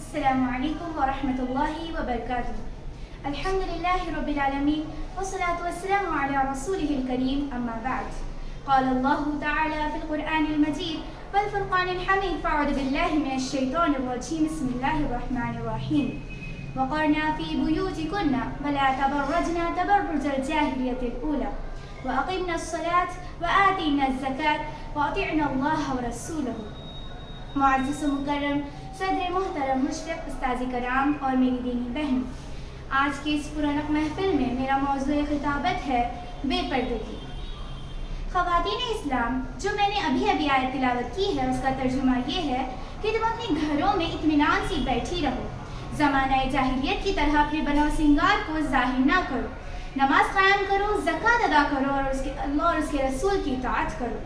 السلام علیکم ورحمۃ اللہ وبرکاتہ. الحمد للہ رب العالمین والصلاة والسلام علی رسولہ الکریم اما بعد. قال اللہ تعالی فی القرآن المجید والفرقان الحمید فاعوذ باللہ من الشیطان الرجیم بسم اللہ الرحمن الرحیم. وقرنا فی بیوتکن ولا تبرجنا تبرج الجاہلیۃ الاولی واقمنا الصلاة وآتینا الزکاة واطعنا اللہ ورسولہ. معزز و مکرم صدر محترم مشرق استاذ کرام اور میری دینی بہن، آج کی اس پرانق محفل میں میرا موضوع خطابت ہے بے پردگی. خواتین اسلام، جو میں نے ابھی آیت تلاوت کی ہے اس کا ترجمہ یہ ہے کہ تم اپنے گھروں میں اطمینان سے بیٹھی رہو، زمانہ جاہلیت کی طرح اپنے بنو سنگار کو ظاہر نہ کرو، نماز قائم کرو، زکوٰۃ ادا کرو اور اللہ اور اس کے رسول کی اطاعت کرو.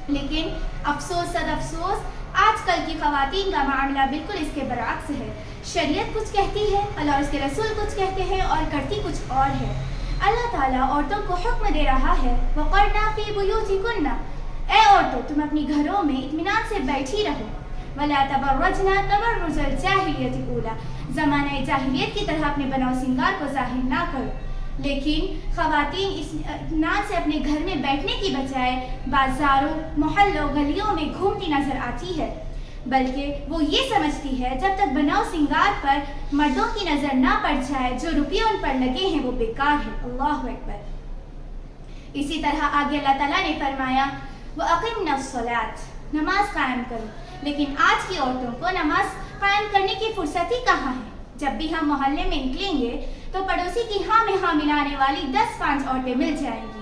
لیکن افسوس صد افسوس، آج کل کی خواتین کا معاملہ بالکل اس کے برعکس ہے. شریعت کچھ کہتی ہے، اللہ اور اس کے رسول کچھ کہتے ہیں اور کرتی کچھ اور ہے. اللہ تعالیٰ عورتوں کو حکم دے رہا ہے وقرنا فی بیوتکن، اے عورتوں تم اپنی گھروں میں اطمینان سے بیٹھی رہو، ولا تبرجنا تبرج الجاہلیۃ الاولی، زمانہ جاہلیت کی طرح اپنے بناؤ سنگار کو ظاہر نہ کرو. لیکن خواتین اس اطمینان سے اپنے گھر میں بیٹھنے کی بجائے بازاروں، محلوں، گلیوں میں گھومتی نظر آتی ہے، بلکہ وہ یہ سمجھتی ہے جب تک بناؤ سنگار پر مردوں کی نظر نہ پڑ جائے جو روپیے ان پر لگے ہیں وہ بیکار ہے. اللہ اکبر. اسی طرح آگے اللہ تعالیٰ نے فرمایا وَأَقِمْنَا الصَّلَاةَ، نماز قائم کرو. لیکن آج کی عورتوں کو نماز قائم کرنے کی فرصت ہی کہاں ہے. جب بھی ہم محلے میں نکلیں گے تو پڑوسی کی ہاں میں ہاں ملانے والی 10-5 عورتیں مل جائیں گی.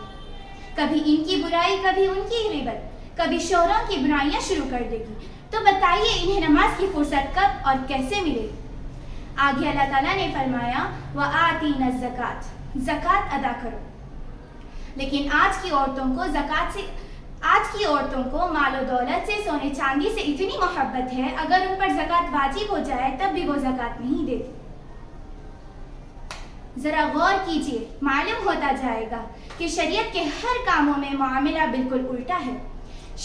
کبھی ان کی برائی، کبھی ان کی غیبت، کبھی شوہروں کی برائیاں شروع کر دے گی. تو بتائیے انہیں نماز کی فرصت کب اور کیسے ملے گی. آگے اللہ تعالیٰ نے فرمایا وآتینا الزکاة، زکوٰۃ ادا کرو. لیکن آج کی عورتوں کو مال و دولت سے، سونے چاندی سے اتنی محبت ہے، اگر ان پر زکوٰۃ واجب ہو جائے تب بھی وہ زکوٰۃ نہیں دیتی. ذرا غور کیجئے، معلوم ہوتا جائے گا کہ شریعت کے ہر کاموں میں معاملہ بالکل الٹا ہے.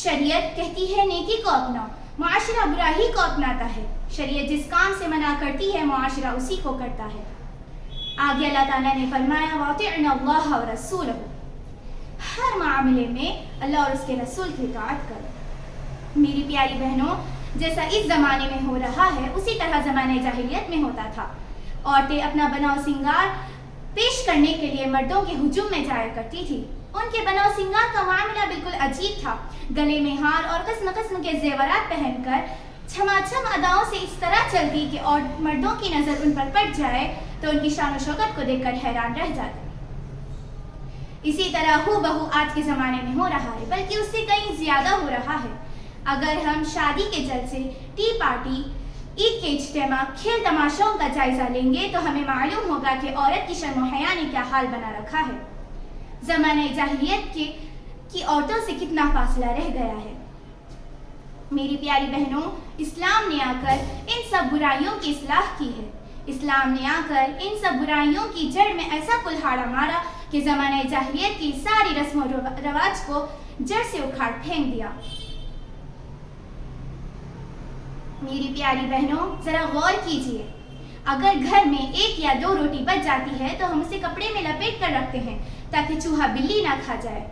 شریعت کہتی ہے نیکی کو اپناؤ، معاشرہ برائی کو اپناتا ہے. شریعت جس کام سے منع کرتی ہے معاشرہ اسی کو کرتا ہے. آگے اللہ تعالیٰ نے فرمایا وَأَطِعْنَا اللَّهَ وَرَسُولَهُ، ہر معاملے میں اللہ اور اس کے رسول کی اطاعت کرو. میری پیاری بہنوں، جیسا اس زمانے میں ہو رہا ہے اسی طرح زمانہ جاہلیت میں ہوتا تھا. عورتیں اپنا بناؤ سنگار پیش کرنے کے لیے مردوں کے ہجوم میں جایا کرتی تھی. ان کے بناؤ سنگار کا معاملہ بالکل عجیب تھا. گلے میں ہار اور قسم قسم کے زیورات پہن کر چھما چھم اداؤں سے اس طرح چلتی کہ اور مردوں کی نظر ان پر پڑ جائے تو ان کی شان و شوکت کو دیکھ کر حیران رہ جاتے. اسی طرح ہو بہو آج کے زمانے میں ہو رہا ہے، بلکہ اس سے کہیں زیادہ ہو رہا ہے. اگر ہم شادی کے جلسے، ٹی پارٹی، عید کے اجتماع، کھیل تماشوں کا جائزہ لیں گے تو ہمیں معلوم ہوگا کہ عورت کی شرم و حیا نے کیا حال بنا رکھا ہے. زمانہ جاہلیت کی عورتوں سے کتنا فاصلہ رہ گیا ہے. میری پیاری بہنوں، اسلام نے آ کر ان سب برائیوں کی اصلاح کی ہے. اسلام نے آ کر ان سب برائیوں کی جڑ میں ایسا کلہاڑا مارا کہ زمانہ جاہلیت کی ساری رسم و رواج کو جڑ سے اکھاڑ پھینک دیا. میری پیاری بہنوں، ذرا غور کیجئے، اگر گھر میں 1 یا 2 روٹی بچ جاتی ہے تو ہم اسے کپڑے میں لپیٹ کر رکھتے ہیں تاکہ چوہا بلی نہ کھا جائے.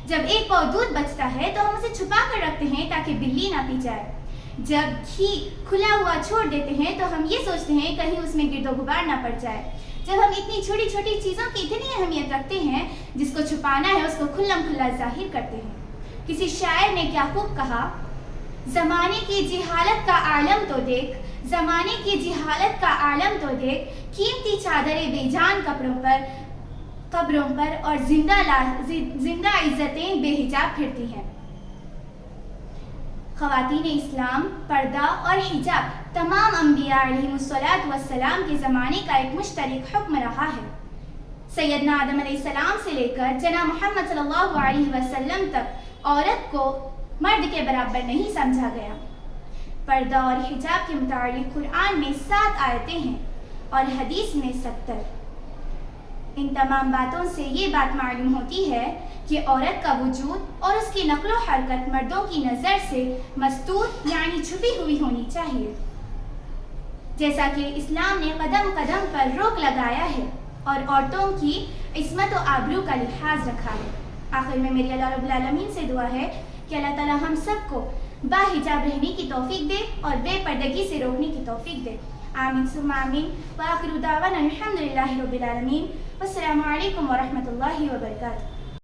جب 1 پاؤ دودھ بچتا ہے تو ہم اسے چھپا کر رکھتے ہیں تاکہ بلی نہ پی جائے. جب گھی کھلا ہوا چھوڑ دیتے ہیں تو ہم یہ سوچتے ہیں کہیں اس میں گرد و غبار نہ پڑ جائے. جب ہم اتنی چھوٹی چھوٹی چیزوں کی اتنی اہمیت رکھتے ہیں، جس کو چھپانا ہے اس کو کھلم کھلا ظاہر کرتے ہیں. کسی شاعر نے کیا خوب کہا، زمانے کی جہالت کا عالم تو دیکھ، زمانے کی جہالت کا عالم تو دیکھ، قیمتی چادریں بے جان قبروں پر اور زندہ عزتیں بے حجاب پھرتی ہیں. خواتین اسلام، پردہ اور حجاب تمام انبیاء علیہم السلام کے زمانے کا ایک مشترک حکم رہا ہے. سیدنا آدم علیہ السلام سے لے کر جناب محمد صلی اللہ علیہ وسلم تک عورت کو مرد کے برابر نہیں سمجھا گیا. پردہ اور حجاب کے متعلق قرآن میں 7 آیتیں ہیں اور حدیث میں 70. ان تمام باتوں سے یہ بات معلوم ہوتی ہے کہ عورت کا وجود اور اس کی نقل و حرکت مردوں کی نظر سے مستور یعنی چھپی ہوئی ہونی چاہیے. جیسا کہ اسلام نے قدم قدم پر روک لگایا ہے اور عورتوں کی عصمت و آبرو کا لحاظ رکھا ہے۔ آخر میں میری اللہ رب العالمین سے دعا ہے کہ اللہ تعالیٰ ہم سب کو باحجاب رہنے کی توفیق دے اور بے پردگی سے روکنے کی توفیق دے۔ آمین ثم آمین۔ وآخر دعوانا الحمد للہ رب العالمین۔ والسلام علیکم ورحمۃ اللہ وبرکاتہ۔